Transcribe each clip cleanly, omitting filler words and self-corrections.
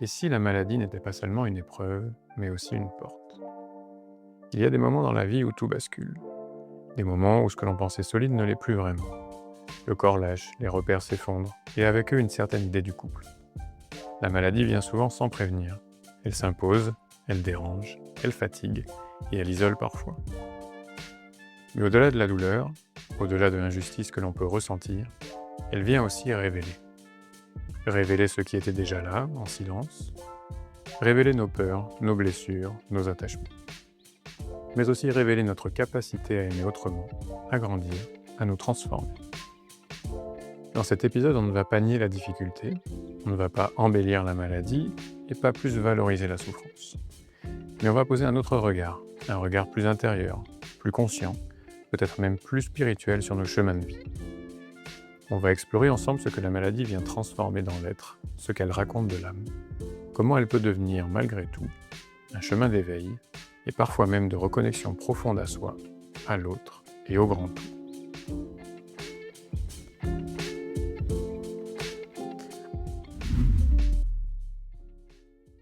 Et si la maladie n'était pas seulement une épreuve, mais aussi une porte? Il y a des moments dans la vie où tout bascule. Des moments où ce que l'on pensait solide ne l'est plus vraiment. Le corps lâche, les repères s'effondrent, et avec eux une certaine idée du couple. La maladie vient souvent sans prévenir. Elle s'impose, elle dérange, elle fatigue, et elle isole parfois. Mais au-delà de la douleur, au-delà de l'injustice que l'on peut ressentir, elle vient aussi révéler. Révéler ce qui était déjà là, en silence. Révéler nos peurs, nos blessures, nos attachements. Mais aussi révéler notre capacité à aimer autrement, à grandir, à nous transformer. Dans cet épisode, on ne va pas nier la difficulté, on ne va pas embellir la maladie et pas plus valoriser la souffrance. Mais on va poser un autre regard, un regard plus intérieur, plus conscient, peut-être même plus spirituel sur nos chemins de vie. On va explorer ensemble ce que la maladie vient transformer dans l'être, ce qu'elle raconte de l'âme, comment elle peut devenir, malgré tout, un chemin d'éveil et parfois même de reconnexion profonde à soi, à l'autre et au grand tout.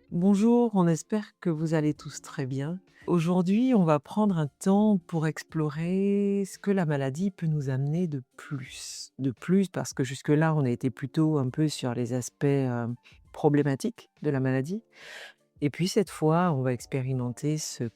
Bonjour, on espère que vous allez tous très bien. Aujourd'hui, on va prendre un temps pour explorer ce que la maladie peut nous amener de plus. De plus, parce que jusque-là, on a été plutôt un peu sur les aspects problématiques de la maladie. Et puis cette fois, on va expérimenter ce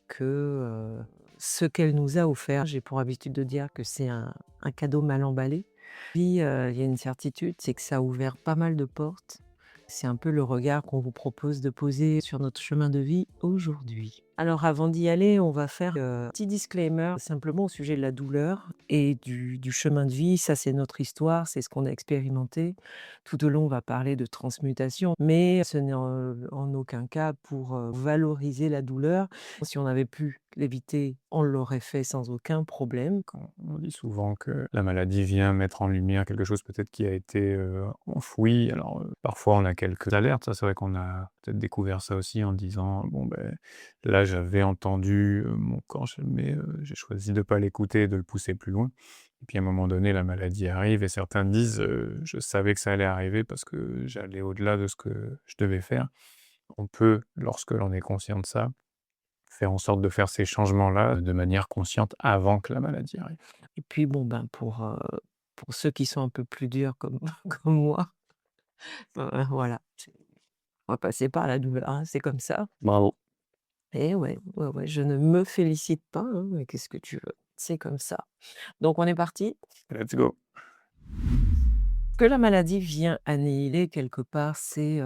qu'elle nous a offert. J'ai pour habitude de dire que c'est un cadeau mal emballé. Puis, il y a une certitude, c'est que ça a ouvert pas mal de portes. C'est un peu le regard qu'on vous propose de poser sur notre chemin de vie aujourd'hui. Alors avant d'y aller, on va faire un petit disclaimer simplement au sujet de la douleur et du chemin de vie. Ça, c'est notre histoire, c'est ce qu'on a expérimenté. Tout au long, on va parler de transmutation, mais ce n'est en aucun cas pour valoriser la douleur. Si on avait pu l'éviter, on l'aurait fait sans aucun problème. On dit souvent que la maladie vient mettre en lumière quelque chose peut-être qui a été enfoui. Alors parfois on a quelques alertes, ça c'est vrai qu'on a peut-être découvert ça aussi en disant bon ben là j'avais entendu mon corps, mais j'ai choisi de ne pas l'écouter et de le pousser plus loin. Et puis à un moment donné la maladie arrive et certains disent je savais que ça allait arriver parce que j'allais au-delà de ce que je devais faire. On peut, lorsque l'on est conscient de ça, faire en sorte de faire ces changements-là de manière consciente avant que la maladie arrive. Et puis bon, ben, pour ceux qui sont un peu plus durs comme comme moi, voilà, on va passer par la douleur, hein, c'est comme ça. Bravo. Et ouais, ouais, ouais, je ne me félicite pas, hein, mais qu'est-ce que tu veux? C'est comme ça. Donc on est parti. Let's go. Ce que la maladie vient annihiler quelque part, c'est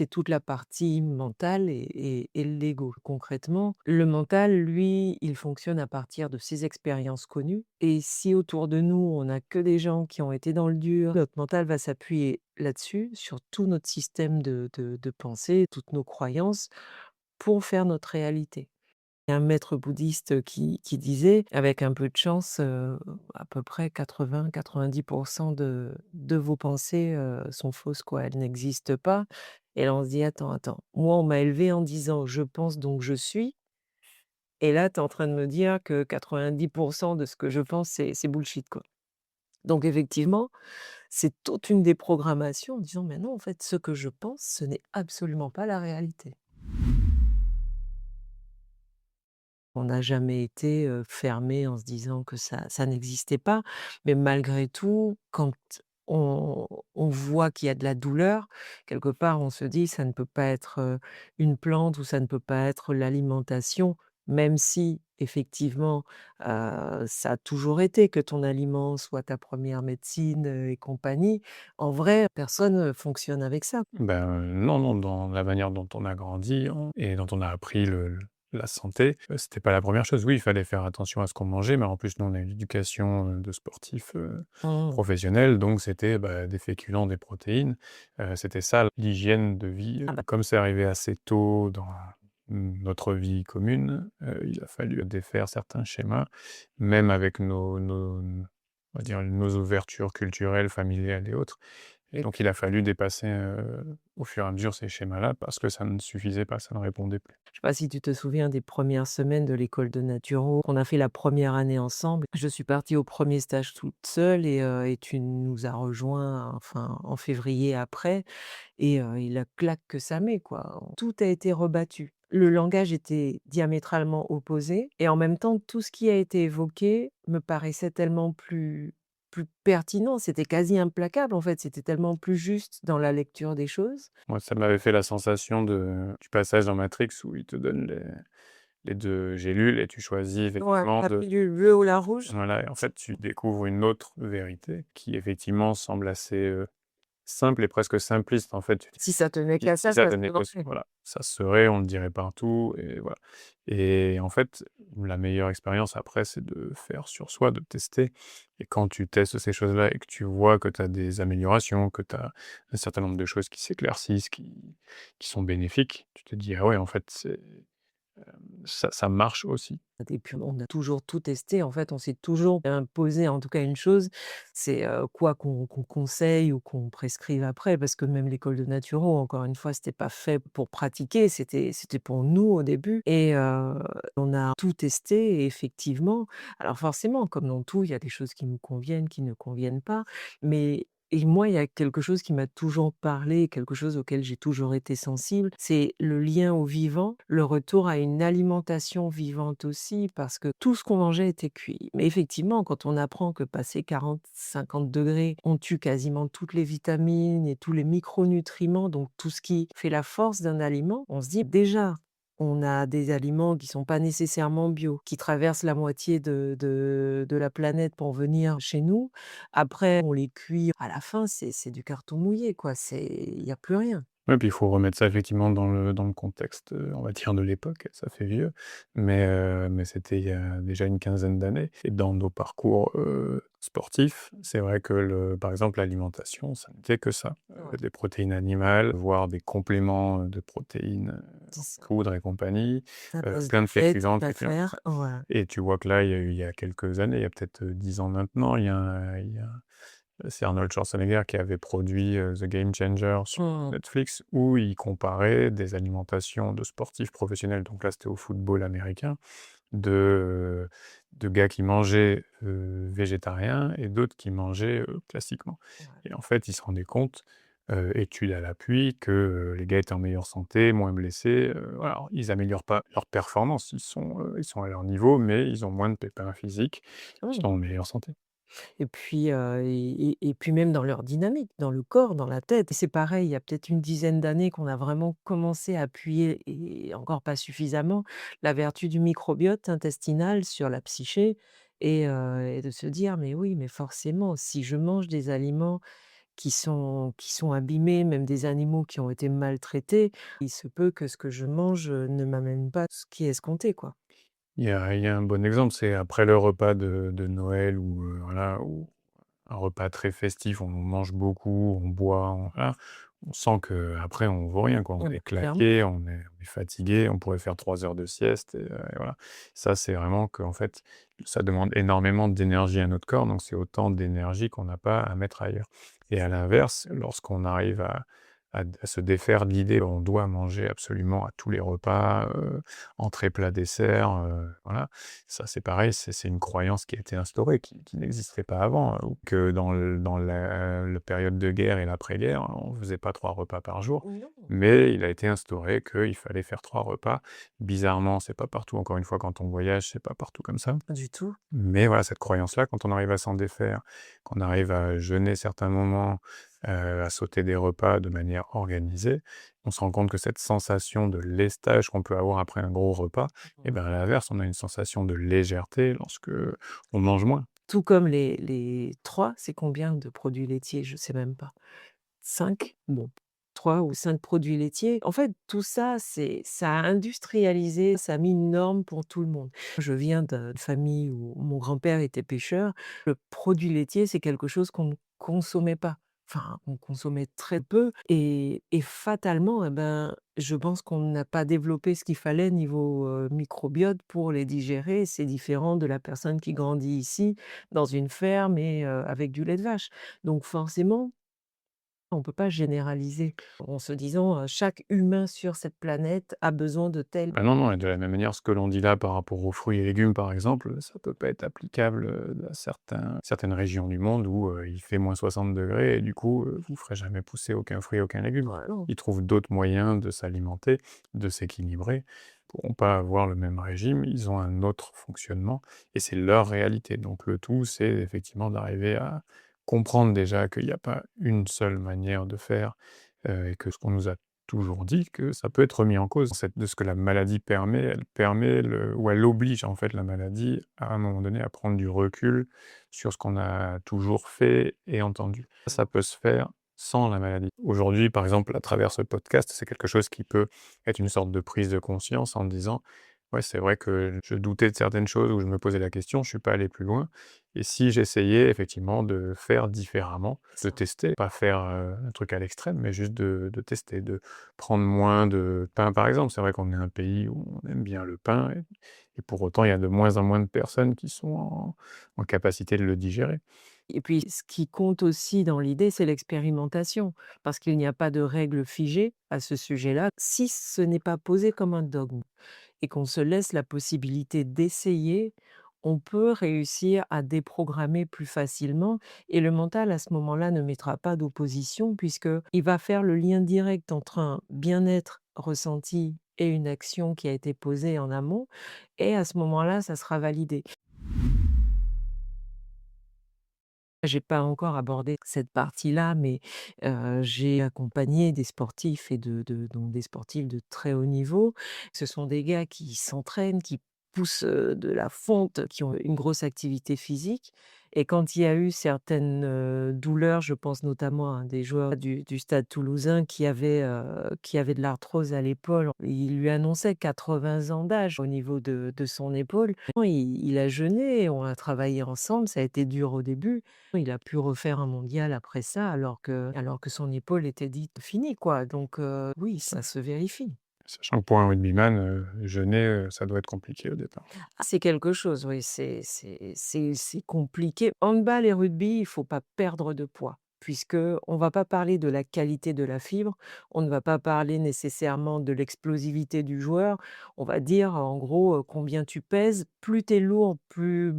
toute la partie mentale et l'ego. Concrètement, le mental, lui, il fonctionne à partir de ses expériences connues et si autour de nous, on n'a que des gens qui ont été dans le dur, notre mental va s'appuyer là-dessus, sur tout notre système de pensée, toutes nos croyances, pour faire notre réalité. Il y a un maître bouddhiste qui disait: «Avec un peu de chance, à peu près 80-90 de vos pensées, sont fausses, quoi, elles n'existent pas». Et là, on se dit: «Attends, attends, moi, on m'a élevé en disant: "Je pense donc je suis" et là, tu es en train de me dire que 90 de ce que je pense, c'est bullshit, quoi». Donc effectivement, c'est toute une déprogrammation en disant: «Mais non, en fait, ce que je pense, ce n'est absolument pas la réalité». On n'a jamais été, fermé en se disant que ça n'existait pas, mais malgré tout, quand on voit qu'il y a de la douleur, quelque part, on se dit: «Ça ne peut pas être, une plante ou ça ne peut pas être l'alimentation», même si effectivement, ça a toujours été que ton aliment soit ta première médecine, et compagnie. En vrai, personne, fonctionne avec ça. Ben, non, non, dans la manière dont on a grandi et dont on a appris la santé, c'était pas la première chose. Oui, il fallait faire attention à ce qu'on mangeait, mais en plus, nous, on a une éducation, de sportifs, Mmh. professionnels, donc c'était, bah, des féculents, des protéines. C'était ça l'hygiène de vie. Ah bah, Comme c'est arrivé assez tôt dans notre vie commune, il a fallu défaire certains schémas, même avec on va dire, nos ouvertures culturelles, familiales et autres. Et donc il a fallu dépasser, au fur et à mesure ces schémas-là parce que ça ne suffisait pas, ça ne répondait plus. Je sais pas si tu te souviens des premières semaines de l'école de naturo. On a fait la première année ensemble. Je suis partie au premier stage toute seule et tu nous as rejoints, enfin, en février après et la claque que ça met, quoi. Tout a été rebattu. Le langage était diamétralement opposé et en même temps, tout ce qui a été évoqué me paraissait tellement plus pertinent. C'était quasi implacable, en fait. C'était tellement plus juste dans la lecture des choses. Moi, ça m'avait fait la sensation du passage dans Matrix où il te donne les 2 gélules et tu choisis Ouais, effectivement la de pilule bleue ou la rouge? voilà et en fait, tu découvres une autre vérité qui effectivement semble assez, simple et presque simpliste, en fait. Tu dis: Si ça tenait «Si qu'à si ça, ça ça tenait que se voilà, ça se saurait, on le dirait partout» et voilà et en fait, la meilleure expérience après, c'est de faire sur soi, de tester et quand tu testes ces choses-là et que tu vois que tu as des améliorations, que tu as un certain nombre de choses qui s'éclaircissent, qui sont bénéfiques, tu te dis: «Ah ouais, en fait, ça marche aussi». Et puis on a toujours tout testé, en fait, on s'est toujours imposé en tout cas une chose, c'est, quoi qu'on conseille ou qu'on prescrive après. Parce que même l'école de naturo, encore une fois, c'était pas fait pour pratiquer, c'était pour nous au début et on a tout testé et effectivement alors forcément, comme dans tout, il y a des choses qui nous conviennent, qui ne conviennent pas, mais et moi, il y a quelque chose qui m'a toujours parlé, quelque chose auquel j'ai toujours été sensible, c'est le lien au vivant, le retour à une alimentation vivante aussi, parce que tout ce qu'on mangeait était cuit. Mais effectivement, quand on apprend que passé 40-50 degrés, on tue quasiment toutes les vitamines et tous les micronutriments, donc tout ce qui fait la force d'un aliment, on se dit déjà, on a des aliments qui sont pas nécessairement bio, qui traversent la moitié de la planète pour venir chez nous. Après, on les cuit. À la fin, c'est du carton mouillé, quoi. Il y a plus rien. Ouais, puis il faut remettre ça effectivement dans le contexte, on va dire de l'époque, ça fait vieux, mais c'était il y a déjà une quinzaine d'années et dans nos parcours, sportifs, c'est vrai que par exemple l'alimentation, ça n'était que ça, Ouais, des protéines animales, voire des compléments, de protéines, c'est en ça. poudre et compagnie, À base plein de de lait, féculents, de fer, ouais. et tu vois que là, il y a quelques années, il y a peut-être, 10 ans maintenant, c'est Arnold Schwarzenegger qui avait produit, The Game Changer sur Mmh. Netflix, où il comparait des alimentations de sportifs professionnels, donc là, c'était au football américain, de gars qui mangeaient, végétarien et d'autres qui mangeaient, classiquement Ouais. et en fait, il se rendait compte, étude à l'appui, que, les gars étaient en meilleure santé, moins blessés, voilà. Alors ils améliorent pas leur performance, ils sont à leur niveau, mais ils ont moins de pépins physiques, ils sont Mmh. en meilleure santé. Et puis, et puis même dans leur dynamique, dans le corps, dans la tête. Et c'est pareil, il y a peut-être une dizaine d'années qu'on a vraiment commencé à appuyer et encore pas suffisamment, la vertu du microbiote intestinal sur la psyché et de se dire: «Mais oui, mais forcément, si je mange des aliments qui sont abîmés, même des animaux qui ont été maltraités, il se peut que ce que je mange, ne m'amène pas ce qui est escompté, quoi». Il y a un bon exemple, c'est après le repas de Noël ou voilà, ou un repas très festif, on mange beaucoup, on boit, voilà, on sent qu'après on vaut rien quoi. On Mmh. est Clairement. claqué, on est fatigué, on pourrait faire 3 heures de sieste et voilà. Ça, c'est vraiment qu'en fait, ça demande énormément d'énergie à notre corps, donc c'est autant d'énergie qu'on n'a pas à mettre ailleurs et à l'inverse, lorsqu'on arrive à se défaire de l'idée: «On doit manger absolument à tous les repas, entrée, plat, dessert», voilà. Ça, c'est pareil, c'est une croyance qui a été instaurée, qui n'existait pas avant, ou que dans la période de guerre et l'après-guerre, on faisait pas 3 repas par jour, Non, mais il a été instauré qu'il fallait faire 3 repas. Bizarrement, c'est pas partout, encore une fois, quand on voyage, c'est pas partout comme ça. pas du tout. Mais voilà, cette croyance-là, quand on arrive à s'en défaire, qu'on arrive à jeûner certains moments, à sauter des repas de manière organisée, on se rend compte que cette sensation de lestage qu'on peut avoir après un gros repas, et ben, à l'inverse, on a une sensation de légèreté lorsque on mange moins. Tout comme les 3, c'est combien de produits laitiers? Je sais même pas. 5. Bon, 3 ou 5 produits laitiers. En fait, tout ça, ça a industrialisé, ça a mis une norme pour tout le monde. Je viens d'une famille où mon grand-père était pêcheur. Le produit laitier, c'est quelque chose qu'on ne consommait pas. Enfin, on consommait très peu et fatalement, je pense qu'on n'a pas développé ce qu'il fallait niveau, microbiote pour les digérer. C'est différent de la personne qui grandit ici, dans une ferme et avec du lait de vache. Donc forcément On ne peut pas généraliser en se disant, «Chaque humain sur cette planète a besoin de tel». Bah, non, non, et de la même manière, ce que l'on dit là par rapport aux fruits et légumes, par exemple, ça peut pas être applicable, à certaines régions du monde où, il fait -60 degrés et du coup, vous ferez jamais pousser aucun fruit, aucun légume. Ouais, non. Ils trouvent d'autres moyens de s'alimenter, de s'équilibrer. Ils pourront pas avoir le même régime, ils ont un autre fonctionnement et c'est leur réalité. Donc le tout, c'est effectivement d'arriver à comprendre déjà qu'il y a pas une seule manière de faire, et que ce qu'on nous a toujours dit que ça peut être remis en cause. De ce que la maladie permet, elle permet ou elle oblige en fait la maladie à un moment donné à prendre du recul sur ce qu'on a toujours fait et entendu. Ça peut se faire sans la maladie. Aujourd'hui, par exemple, à travers ce podcast, c'est quelque chose qui peut être une sorte de prise de conscience en disant: «Ouais, c'est vrai que je doutais de certaines choses ou je me posais la question, je suis pas allé plus loin et si j'essayais effectivement de faire différemment, de Ça. tester, pas faire, un truc à l'extrême, mais juste de tester, de prendre moins de pain, par exemple. C'est vrai qu'on est un pays où on aime bien le pain et pour autant, il y a de moins en moins de personnes qui sont en capacité de le digérer. Et puis ce qui compte aussi dans l'idée, c'est l'expérimentation, parce qu'il n'y a pas de règle figée à ce sujet-là, si ce n'est pas posé comme un dogme et qu'on se laisse la possibilité d'essayer, on peut réussir à déprogrammer plus facilement et le mental à ce moment-là ne mettra pas d'opposition puisqu'il va faire le lien direct entre un bien-être ressenti et une action qui a été posée en amont et à ce moment-là, ça sera validé. J'ai pas encore abordé cette partie-là, mais j'ai accompagné des sportifs et donc des sportifs de très haut niveau. Ce sont des gars qui s'entraînent, qui poussent, de la fonte, qui ont une grosse activité physique et quand il y a eu certaines, douleurs, je pense notamment à des joueurs du Stade toulousain qui avaient de l'arthrose à l'épaule. Il lui annonçait 80 ans d'âge au niveau de son épaule. Il a jeûné, on a travaillé ensemble, ça a été dur au début. Il a pu refaire un mondial après ça alors que son épaule était dite finie quoi, donc oui, ça se vérifie. Sachant que pour un rugbyman, jeûner, ça doit être compliqué au départ. Ah, c'est quelque chose, oui, c'est compliqué. Handball et rugby, il faut pas perdre de poids, puisque on va pas parler de la qualité de la fibre, on ne va pas parler nécessairement de l'explosivité du joueur. On va dire, en gros, combien tu pèses. Plus tu es lourd, plus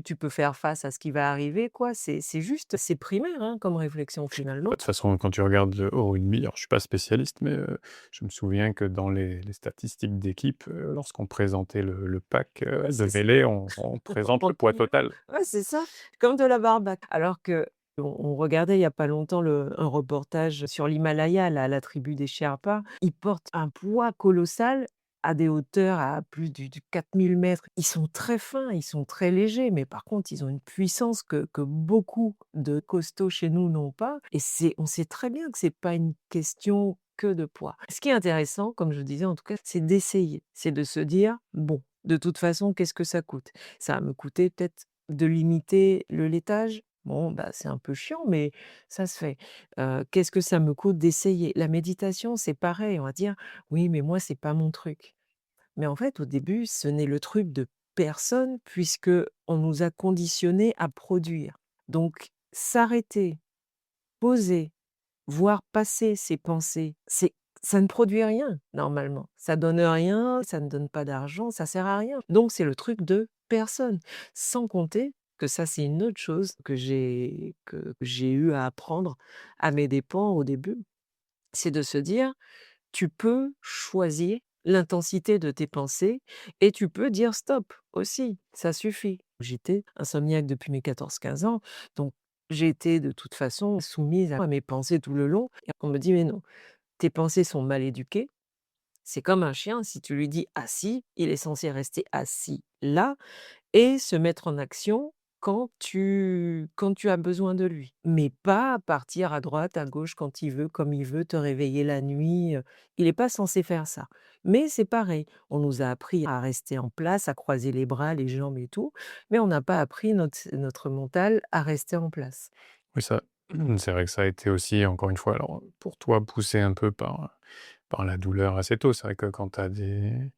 tu peux faire face à ce qui va arriver, quoi. C'est juste c'est primaire, hein, comme réflexion, finalement. De toute façon, quand tu regardes au rugby, alors je suis pas spécialiste, mais je me souviens que dans les statistiques d'équipe, lorsqu'on présentait le pack, de C'est ça. mêlée, on présente le poids total. Ouais, c'est ça, comme de la barbaque. Alors qu'on regardait il y a pas longtemps un reportage sur l'Himalaya, là, la tribu des Sherpas. Ils portent un poids colossal à des hauteurs à plus du 4000 mètres. Ils sont très fins, ils sont très légers, mais par contre, ils ont une puissance que beaucoup de costauds chez nous n'ont pas et on sait très bien que c'est pas une question que de poids. Ce qui est intéressant, comme je disais en tout cas, c'est d'essayer. C'est de se dire: «Bon, de toute façon, qu'est-ce que ça coûte?» Ça va me coûter peut-être de limiter le laitage. Bon, bah, c'est un peu chiant, mais ça se fait. Qu'est-ce que ça me coûte d'essayer? La méditation, c'est pareil, on va dire: «Oui, mais moi, c'est pas mon truc». Mais en fait, au début, ce n'est le truc de personne puisque on nous a conditionnés à produire. Donc s'arrêter, poser, voir passer ses pensées, ça ne produit rien normalement. Ça donne rien, ça ne donne pas d'argent, ça sert à rien. Donc c'est le truc de personne. Sans compter que ça, c'est une autre chose que j'ai eu à apprendre à mes dépens au début, c'est de se dire: «Tu peux choisir l'intensité de tes pensées et tu peux dire stop aussi, ça suffit». J'étais insomniaque depuis mes 14 15 ans, donc j'ai été de toute façon soumise à mes pensées tout le long et on me dit: «Mais non, tes pensées sont mal éduquées, c'est comme un chien, si tu lui dis assis, il est censé rester assis là et se mettre en action quand tu as besoin de lui. Mais pas partir à droite, à gauche quand il veut, comme il veut, te réveiller la nuit, il n'est pas censé faire ça. Mais c'est pareil, on nous a appris à rester en place, à croiser les bras, les jambes et tout, mais on n'a pas appris notre mental à rester en place. Oui, ça c'est vrai que ça a été aussi, encore une fois, alors, pour toi, poussé un peu par la douleur assez tôt. C'est vrai que quand tu as des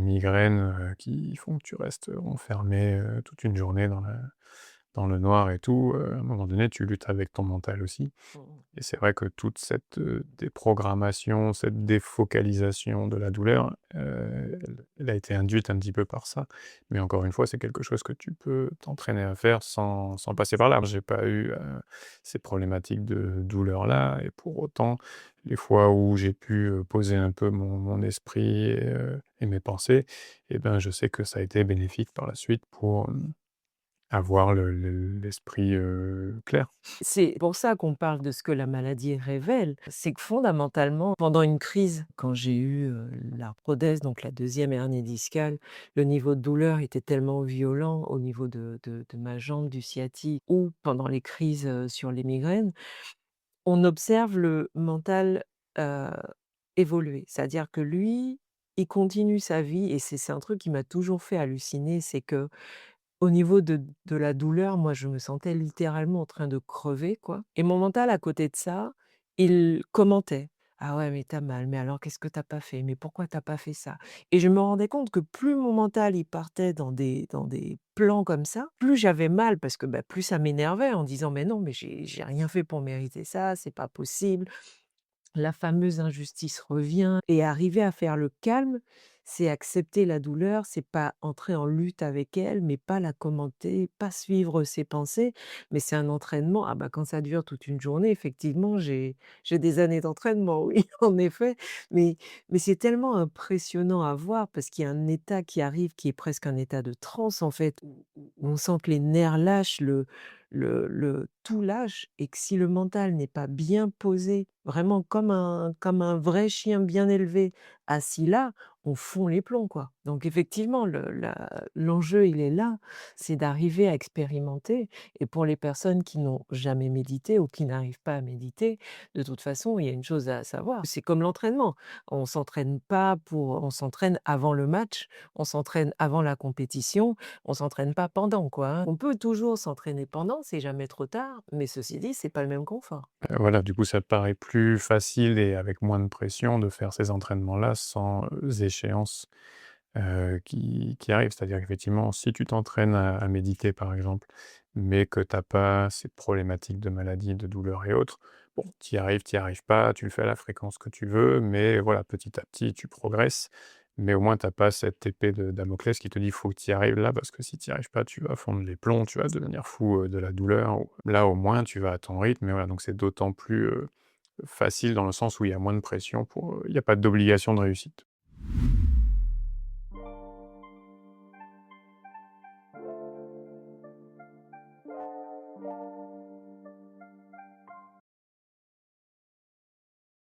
migraines, qui font que tu restes enfermé, toute une journée dans le noir et tout, à un moment donné, tu luttes avec ton mental aussi. Mmh. Et c'est vrai que toute cette, déprogrammation, cette défocalisation de la douleur, elle a été induite un petit peu par ça. Mais encore une fois, c'est quelque chose que tu peux t'entraîner à faire sans passer par là. J'ai pas eu, ces problématiques de douleur-là et pour autant, les fois où j'ai pu, poser un peu mon esprit et mes pensées et ben, je sais que ça a été bénéfique par la suite pour, avoir l'esprit, clair. C'est pour ça qu'on parle de ce que la maladie révèle. C'est que fondamentalement, pendant une crise, quand j'ai eu, l'arthrodèse, donc la deuxième hernie discale, le niveau de douleur était tellement violent au niveau de ma jambe, du sciatique ou pendant les crises, sur les migraines, on observe le mental, heu, évoluer. C'est-à-dire que lui, il continue sa vie et c'est un truc qui m'a toujours fait halluciner, c'est que au niveau de la douleur, moi, je me sentais littéralement en train de crever, quoi et mon mental, à côté de ça, il commentait: «Ah ouais, mais tu mal, mais alors qu'est-ce que tu pas fait? Mais pourquoi tu pas fait ça?» Et je me rendais compte que plus mon mental, il partait dans des plans comme ça, plus j'avais mal parce que, bah, plus ça m'énervait en disant: «Mais non, mais j'ai rien fait pour mériter ça, c'est pas possible». La fameuse injustice revient et arriver à faire le calme, c'est accepter la douleur, c'est pas entrer en lutte avec elle, mais pas la commenter, pas suivre ses pensées, mais c'est un entraînement. Ah bah, quand ça dure toute une journée, effectivement, j'ai des années d'entraînement, oui, en effet, mais c'est tellement impressionnant à voir parce qu'il y a un état qui arrive qui est presque un état de transe, en fait, où on sent que les nerfs lâchent, le tout lâche et que si le mental n'est pas bien posé, vraiment comme un vrai chien bien élevé, assis là, on fond les plombs, quoi. Donc effectivement, l'enjeu, il est là, c'est d'arriver à expérimenter et pour les personnes qui n'ont jamais médité ou qui n'arrivent pas à méditer, de toute façon, il y a une chose à savoir, c'est comme l'entraînement. On s'entraîne avant le match, on s'entraîne avant la compétition, on s'entraîne pas pendant, quoi, hein. On peut toujours s'entraîner pendant, c'est jamais trop tard, mais ceci dit, c'est pas le même confort. Voilà, du coup, ça te paraît plus facile et avec moins de pression de faire ces entraînements-là sans, échéances, qui arrivent. C'est-à-dire qu'effectivement, si tu t'entraînes à méditer, par exemple, mais que tu as pas ces problématiques de maladie, de douleur et autres, bon, tu y arrives pas, tu le fais à la fréquence que tu veux, mais voilà, petit à petit, tu progresses. Mais au moins, tu as pas cette épée de Damoclès qui te dit: «Faut que tu y arrives là, parce que si tu y arrives pas, tu vas fondre les plombs, tu vas devenir fou, de la douleur». Là, au moins, tu vas à ton rythme et voilà, donc c'est d'autant plus, facile dans le sens où il y a moins de pression pour, il y a pas d'obligation de réussite.